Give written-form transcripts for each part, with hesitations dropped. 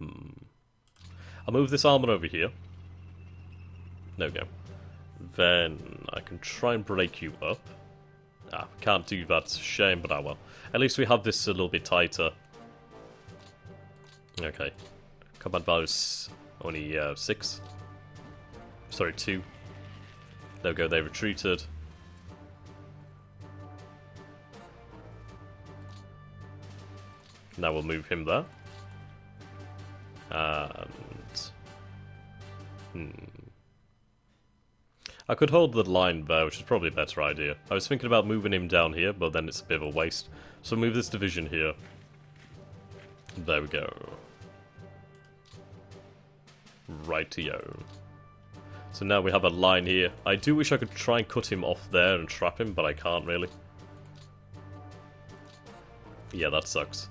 I'll move this armor over here. There we go. Then I can try and break you up. Ah, can't do that, it's a shame, but I will. At least we have this a little bit tighter. Okay. Combat value is only 6. Sorry, 2. There we go, they retreated. Now we'll move him there. And... I could hold the line there, which is probably a better idea. I was thinking about moving him down here, but then it's a bit of a waste. So move this division here. There we go. Rightio. So now we have a line here. I do wish I could try and cut him off there and trap him, but I can't really. Yeah, that sucks.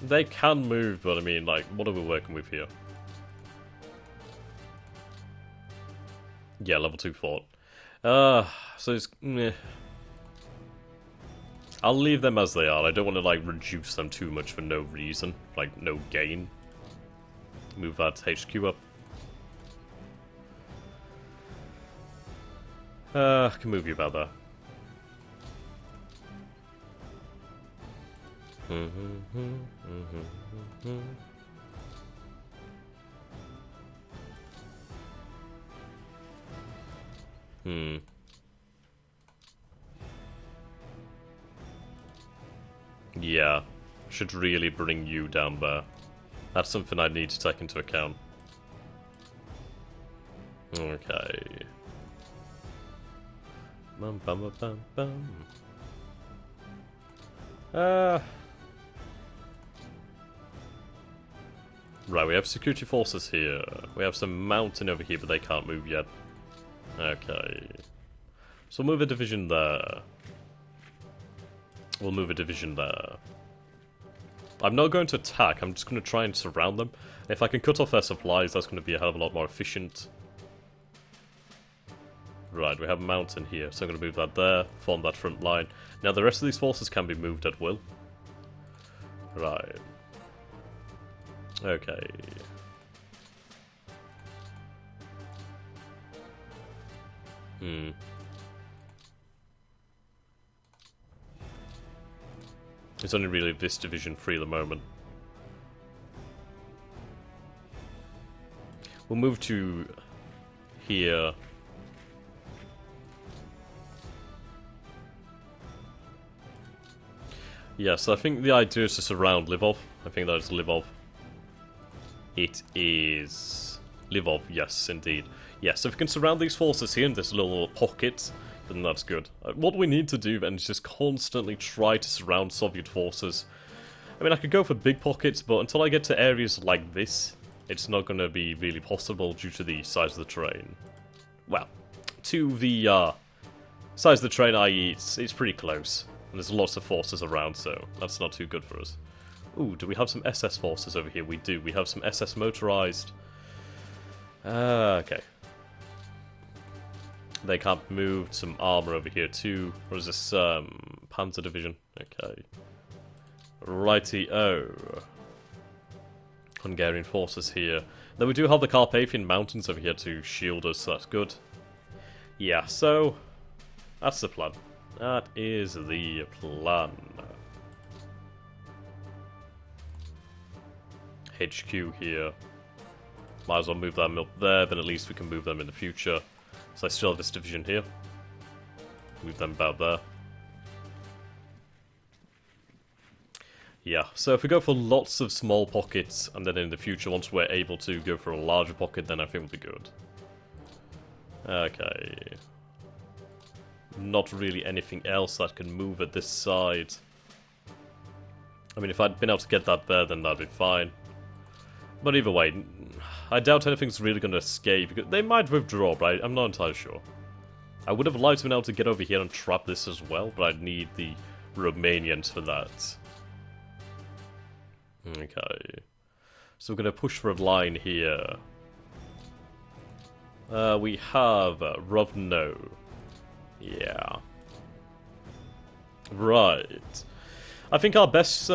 They can move, but I mean, like, what are we working with here? Yeah, level 2 fort. So it's... Meh. I'll leave them as they are. I don't want to, like, reduce them too much for no reason. Like, no gain. Move that HQ up. I can move you about there. Yeah, should really bring you down there. That's something I need to take into account. Okay. Bum bum bum bum. Right, we have security forces here. We have some mountain over here, but they can't move yet. Okay. So we'll move a division there. We'll move a division there. I'm not going to attack, I'm just going to try and surround them. If I can cut off their supplies, that's going to be a hell of a lot more efficient. Right, we have a mountain here, so I'm going to move that there, form that front line. Now the rest of these forces can be moved at will. Right. Okay. It's only really this division free at the moment. We'll move to here. Yes, I think the idea is to surround Lvov. I think that is Lvov. It is Lvov, yes, indeed. Yes, if we can surround these forces here in this little pocket, then that's good. What we need to do then is just constantly try to surround Soviet forces. I mean, I could go for big pockets, but until I get to areas like this, it's not going to be really possible due to the size of the terrain. Well, to the size of the terrain, i.e. it's pretty close. And there's lots of forces around, so that's not too good for us. Ooh, do we have some SS forces over here? We do. We have some SS motorized. Okay. They can't move. Some armor over here too. Or is this Panzer Division? Okay. Righty-o. Hungarian forces here. Then we do have the Carpathian Mountains over here to shield us, so that's good. Yeah, so that's the plan. That is the plan. HQ here. Might as well move them up there, then at least we can move them in the future. So I still have this division here. Move them about there. Yeah, so if we go for lots of small pockets, and then in the future, once we're able to go for a larger pocket, then I think we'll be good. Okay. Not really anything else that can move at this side. I mean, if I'd been able to get that there, then that'd be fine. But either way, I doubt anything's really going to escape. Because they might withdraw, but I'm not entirely sure. I would have liked to be able to get over here and trap this as well, but I'd need the Romanians for that. Okay. So we're going to push for a line here. We have Rovno. Yeah. Right. I think our best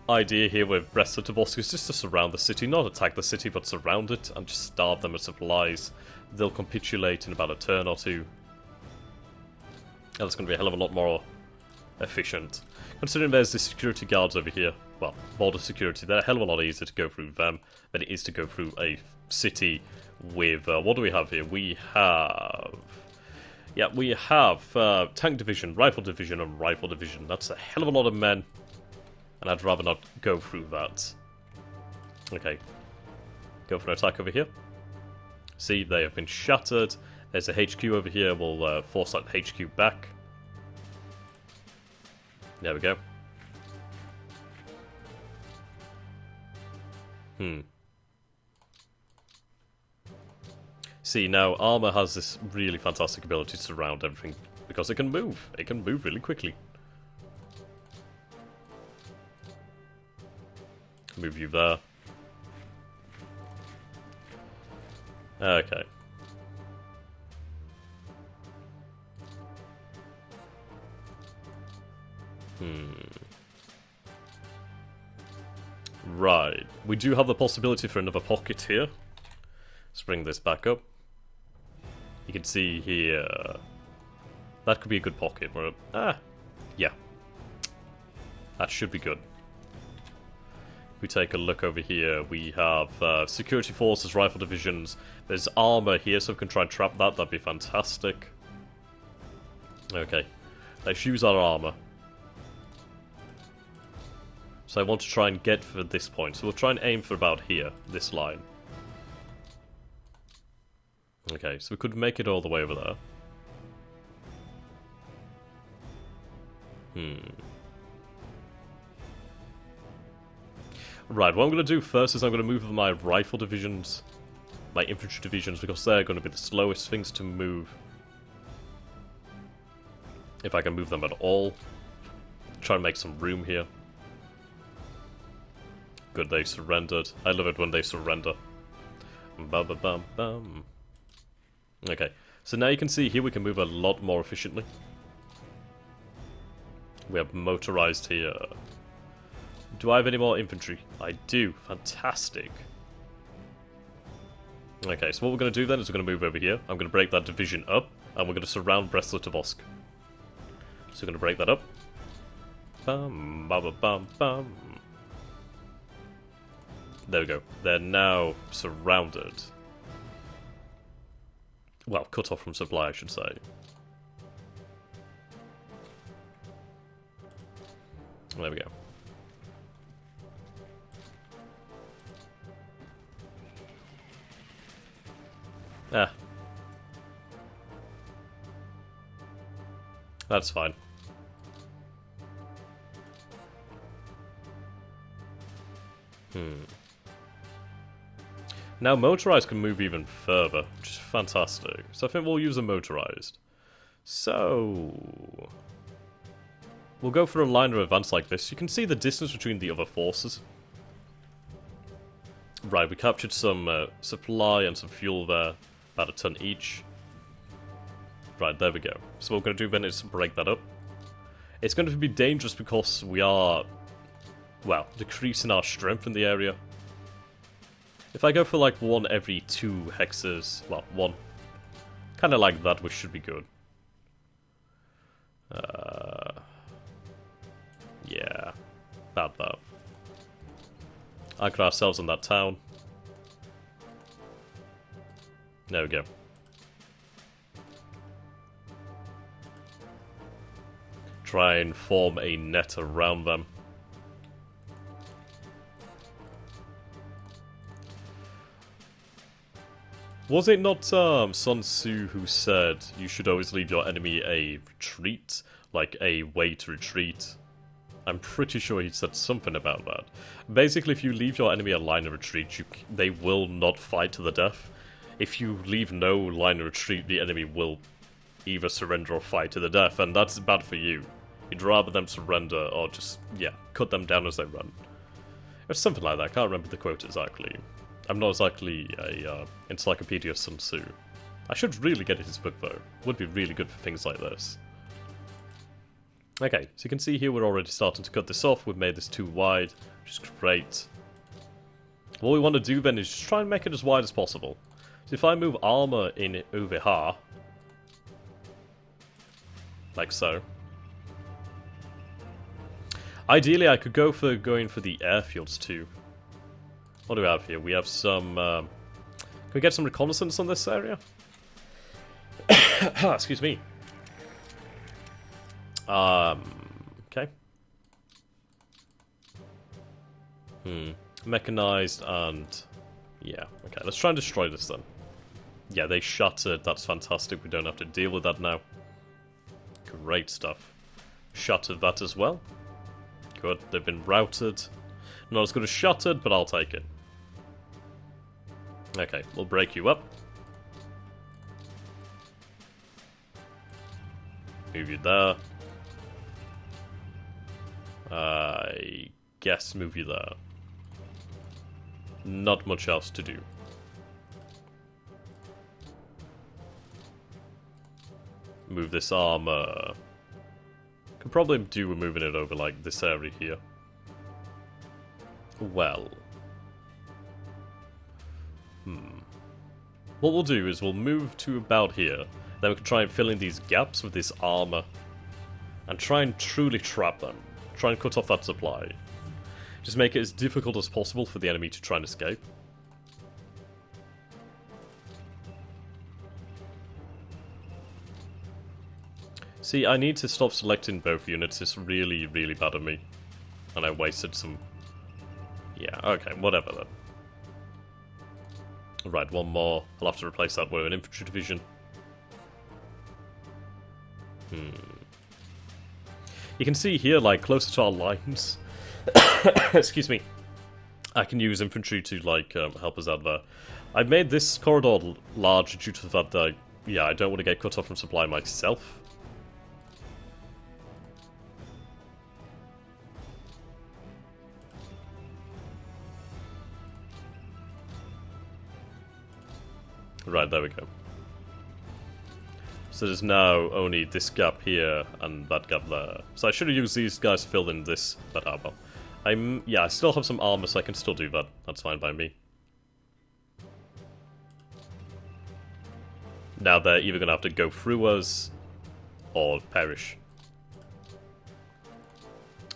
idea here with Brest-Litovsk is just to surround the city, not attack the city, but surround it and just starve them of supplies. They'll capitulate in about a turn or two. That's going to be a hell of a lot more efficient. Considering there's the security guards over here, well, border security, they're a hell of a lot easier to go through them than it is to go through a city with, what do we have here? We have... Yeah, we have tank division, rifle division, and rifle division. That's a hell of a lot of men, and I'd rather not go through that. Okay, go for an attack over here. See, they have been shattered. There's a HQ over here. We'll force that HQ back. There we go. See, now armor has this really fantastic ability to surround everything because it can move. It can move really quickly. Move you there. Okay. Right. We do have the possibility for another pocket here. Let's bring this back up. You can see here... That could be a good pocket. Yeah. That should be good. If we take a look over here, we have security forces, rifle divisions. There's armor here, so we can try and trap that. That'd be fantastic. Okay. Let's use our armor. So I want to try and get for this point. So we'll try and aim for about here, this line. Okay, so we could make it all the way over there. Right, what I'm going to do first is I'm going to move my rifle divisions, my infantry divisions, because they're going to be the slowest things to move. If I can move them at all. Try and make some room here. Good, they surrendered. I love it when they surrender. Ba-ba-bum-bum. Okay, so now you can see here we can move a lot more efficiently. We have motorized here. Do I have any more infantry? I do. Fantastic. Okay, so what we're going to do then is we're going to move over here. I'm going to break that division up, and we're going to surround Brest-Litovsk. So we're going to break that up. Bum, ba ba bum, bum. There we go. They're now surrounded. Well, cut off from supply, I should say. There we go. Ah. That's fine. Now motorized can move even further, which is fantastic. So I think we'll use a motorized. So... we'll go for a line of advance like this. You can see the distance between the other forces. Right, we captured some supply and some fuel there. About a ton each. Right, there we go. So what we're going to do then is break that up. It's going to be dangerous because we are, well, decreasing our strength in the area. If I go for like one every 2 hexes, well, one. Kind of like that, which should be good. Yeah, about that. Anchor ourselves in that town. There we go. Try and form a net around them. Was it not Sun Tzu who said you should always leave your enemy a retreat? Like a way to retreat? I'm pretty sure he said something about that. Basically, if you leave your enemy a line of retreat, they will not fight to the death. If you leave no line of retreat, the enemy will either surrender or fight to the death, and that's bad for you. You'd rather them surrender or just, yeah, cut them down as they run. It's something like that. I can't remember the quote exactly. I'm not exactly a encyclopedia of Sun Tzu. I should really get his book, though. Would be really good for things like this. Okay, so you can see here we're already starting to cut this off. We've made this too wide, which is great. What we want to do then is just try and make it as wide as possible. So if I move armor in over here, like so. Ideally, I could go for going for the airfields too. What do we have here? We have some... can we get some reconnaissance on this area? Excuse me. Okay. Mechanized and... yeah, okay, let's try and destroy this then. Yeah, they shattered, that's fantastic, we don't have to deal with that now. Great stuff. Shattered that as well. Good, they've been routed. Not as good as shattered, but I'll take it. Okay, we'll break you up. Move you there. I guess move you there. Not much else to do. Move this armor. Could probably do with moving it over like this area here. Well. What we'll do is we'll move to about here. Then we can try and fill in these gaps with this armor. And try and truly trap them. Try and cut off that supply. Just make it as difficult as possible for the enemy to try and escape. See, I need to stop selecting both units. It's really, really bad of me. And I wasted some... yeah, okay, whatever then. Right, one more. I'll have to replace that with an infantry division. You can see here, like, closer to our lines... excuse me. I can use infantry to, like, help us out there. I've made this corridor large due to the fact that, yeah, I don't want to get cut off from supply myself. Right, there we go. So there's now only this gap here and that gap there. So I should have used these guys to fill in this, but well. Yeah, I still have some armor, so I can still do that. That's fine by me. Now they're either going to have to go through us, or perish.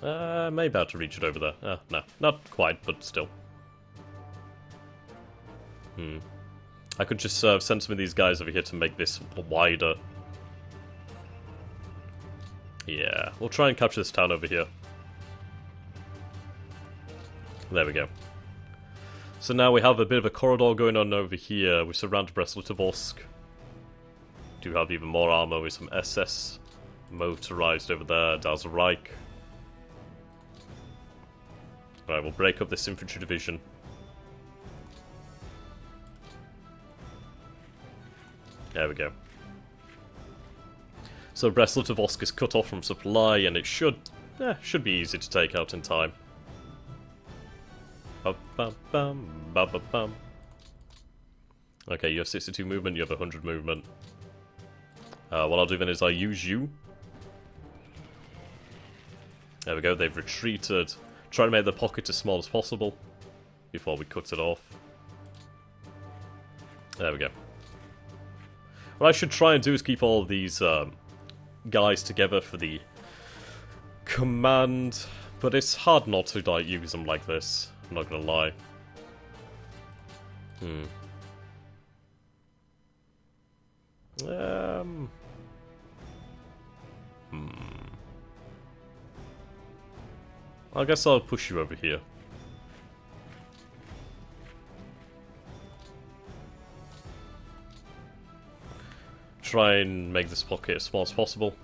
Maybe about to reach it over there. No, not quite, but still. I could just send some of these guys over here to make this wider. Yeah, we'll try and capture this town over here. There we go. So now we have a bit of a corridor going on over here. We surround Brest-Litovsk. Do have even more armor with some SS motorized over there. Das Reich. Right, we'll break up this infantry division. There we go. So Brest-Litovsk is cut off from supply, and it should be easy to take out in time. Okay, you have 62 movement, you have 100 movement. What I'll do then is I'll use you. There we go, they've retreated. Try to make the pocket as small as possible before we cut it off. There we go. What I should try and do is keep all of these guys together for the command, but it's hard not to like use them like this. I'm not gonna lie. I guess I'll push you over here. Try and make this pocket as small as possible.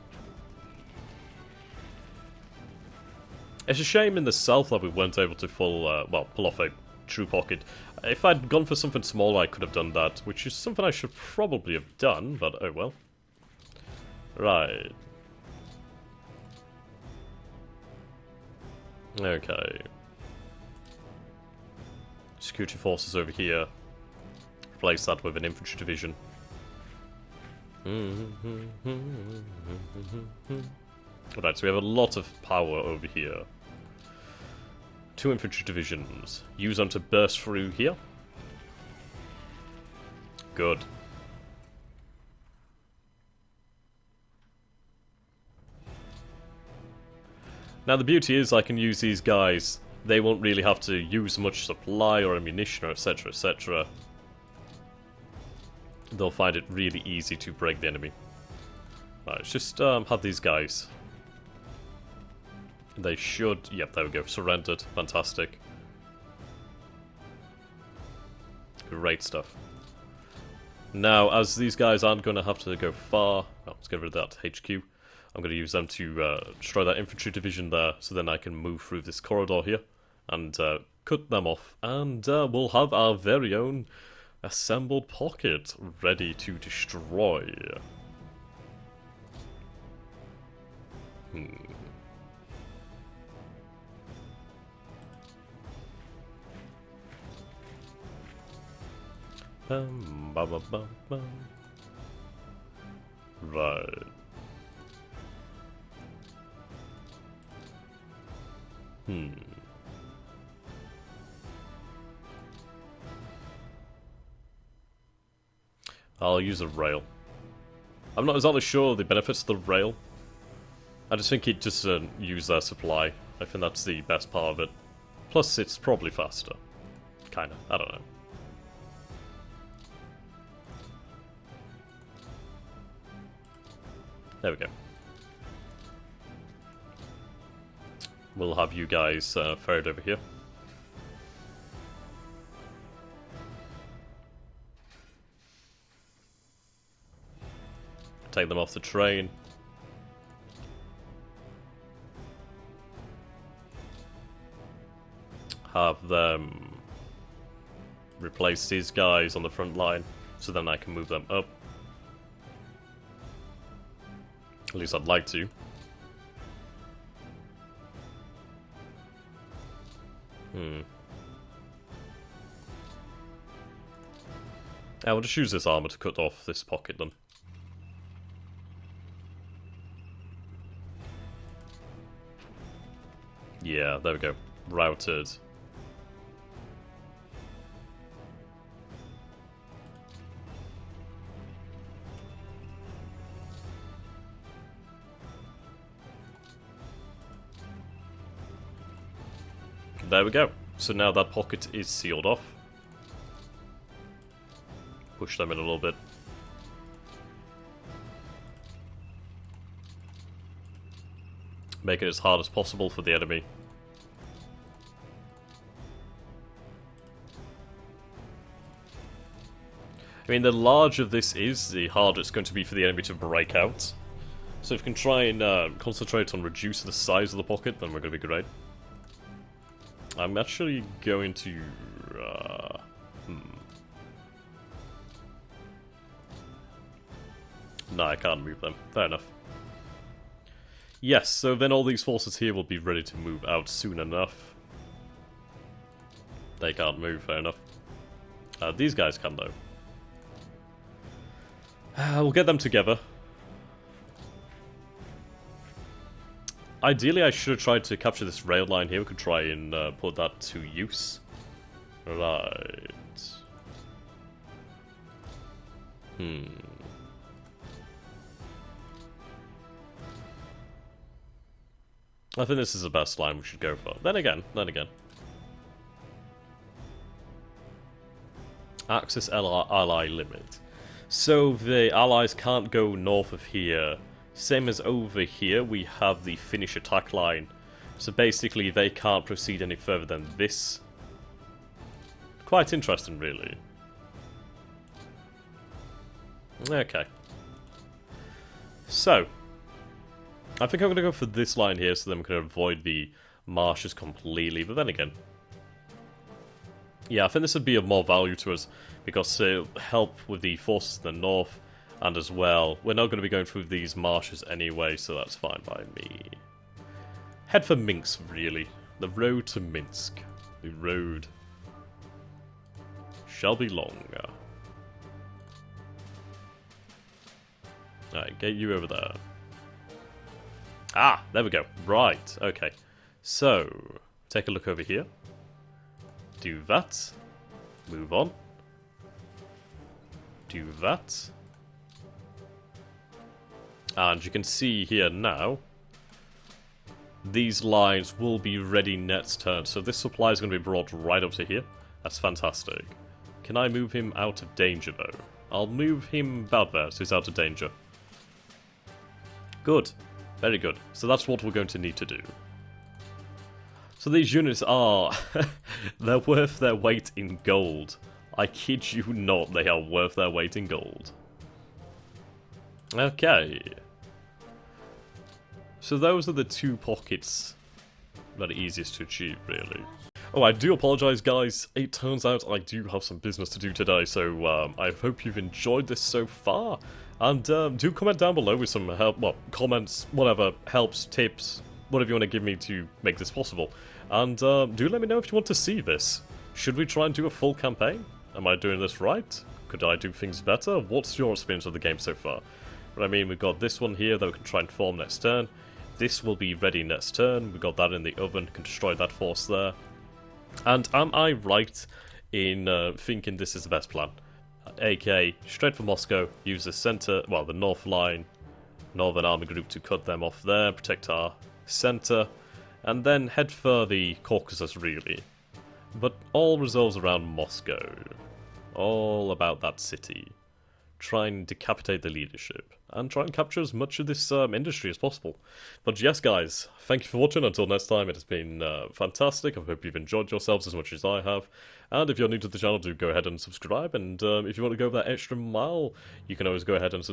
It's a shame in the south that we weren't able to pull off a true pocket. If I'd gone for something smaller, I could have done that, which is something I should probably have done, but oh well. Right. Okay. Security forces over here. Replace that with an infantry division. Alright, so we have a lot of power over here. 2 infantry divisions. Use them to burst through here. Good. Now the beauty is I can use these guys. They won't really have to use much supply or ammunition or etc, etc. They'll find it really easy to break the enemy. Right, let's just have these guys. They should... Yep, there we go. Surrendered. Fantastic. Great stuff. Now, as these guys aren't going to have to go far... Oh, let's get rid of that HQ. I'm going to use them to destroy that infantry division there, so then I can move through this corridor here and cut them off. And we'll have our very own assembled pocket ready to destroy. Bum, bum, bum, bum, bum. Right. I'll use a rail. I'm not exactly sure the benefits of the rail. I just think it just use their supply. I think that's the best part of it. Plus, it's probably faster. Kinda. I don't know. There we go. We'll have you guys ferried over here. Take them off the train. Have them replace these guys on the front line, so then I can move them up. At least I'd like to. I will just use this armor to cut off this pocket then. Yeah, there we go. Routed. There we go. So now that pocket is sealed off. Push them in a little bit. Make it as hard as possible for the enemy. I mean, the larger this is, the harder it's going to be for the enemy to break out. So if we can try and concentrate on reducing the size of the pocket, then we're going to be great. I'm actually going to... No, I can't move them. Fair enough. Yes, so then all these forces here will be ready to move out soon enough. They can't move, fair enough. These guys can, though. We'll get them together. Ideally, I should have tried to capture this rail line here. We could try and put that to use. Right. I think this is the best line we should go for. Then again. Axis ally limit. So the allies can't go north of here. Same as over here, we have the Finnish attack line. So basically, they can't proceed any further than this. Quite interesting, really. Okay. So, I think I'm going to go for this line here so then we can avoid the marshes completely. But then again, yeah, I think this would be of more value to us because it'll help with the forces in the north. And as well, we're not going to be going through these marshes anyway, so that's fine by me. Head for Minsk, really. The road to Minsk. The road shall be longer. Alright, get you over there. Ah, there we go. Right, okay. So, take a look over here. Do that. Move on. Do that. And you can see here now, these lines will be ready next turn. So this supply is going to be brought right up to here. That's fantastic. Can I move him out of danger though? I'll move him about there so he's out of danger. Good. Very good. So that's what we're going to need to do. So these units are... they're worth their weight in gold. I kid you not, they are worth their weight in gold. Okay. So those are the two pockets that are easiest to achieve, really. Oh, I do apologise, guys. It turns out I do have some business to do today, so I hope you've enjoyed this so far. And do comment down below with some help, well, comments, whatever, helps, tips, whatever you want to give me to make this possible. And do let me know if you want to see this. Should we try and do a full campaign? Am I doing this right? Could I do things better? What's your experience of the game so far? But I mean, we've got this one here that we can try and form next turn. This will be ready next turn. We've got that in the oven, can destroy that force there. And am I right in thinking this is the best plan? AK, straight for Moscow, use the center, well, the north line, Northern Army Group to cut them off there, protect our center, and then head for the Caucasus, really. But all resolves around Moscow. All about that city. Try and decapitate the leadership, and try and capture as much of this industry as possible. But yes, guys, thank you for watching. Until next time, it has been fantastic. I hope you've enjoyed yourselves as much as I have. And if you're new to the channel, do go ahead and subscribe. And if you want to go that extra mile, you can always go ahead and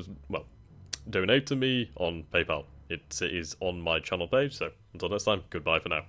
donate to me on PayPal. It is on my channel page. So until next time, goodbye for now.